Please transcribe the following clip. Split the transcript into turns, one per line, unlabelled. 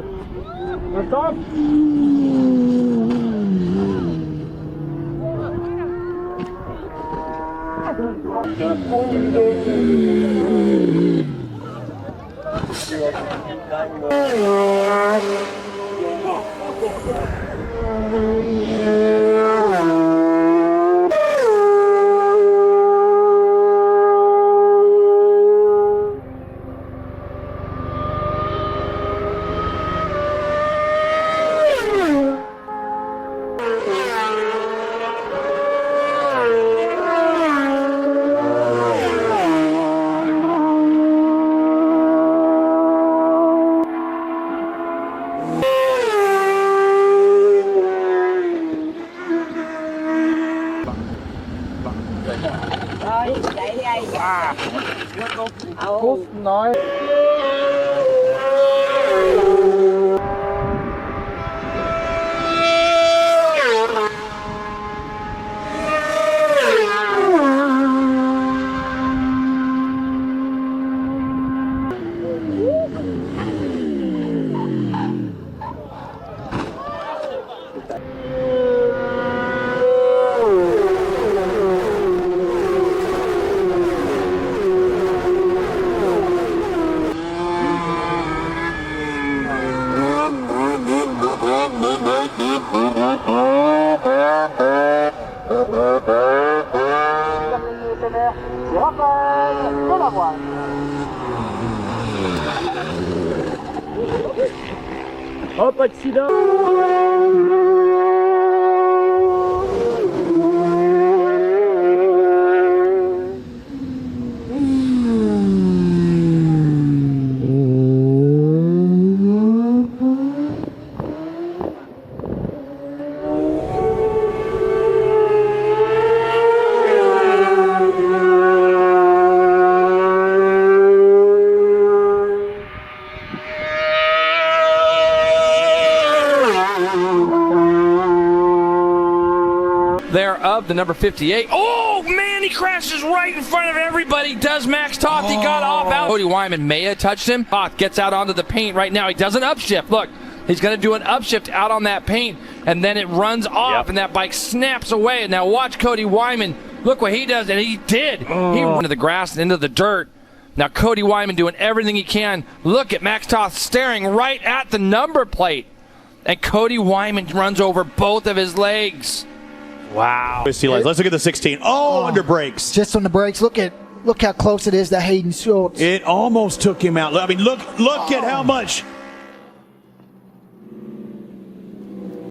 Jawohl. Was kommt?
Rồi, chạy đi anh.
Cút nói. Hop, accident.
There of the number 58. Oh, man, he crashes right in front of everybody. Does Max Toth. He got off out. Cody Wyman may have touched him. Toth gets out onto the paint right now. He does an upshift. Look, he's going to do an upshift out on that paint, and then it runs off, and that bike snaps away. And now watch Cody Wyman. Look what he does, and he did. He went into the grass and into the dirt. Now Cody Wyman doing everything he can. Look at Max Toth staring right at the number plate. And Cody Wyman runs over both of his legs. Wow.
Let's look at the 16. Oh, under brakes.
Just on the brakes. Look how close it is to Hayden Schultz.
It almost took him out. I mean, look at how much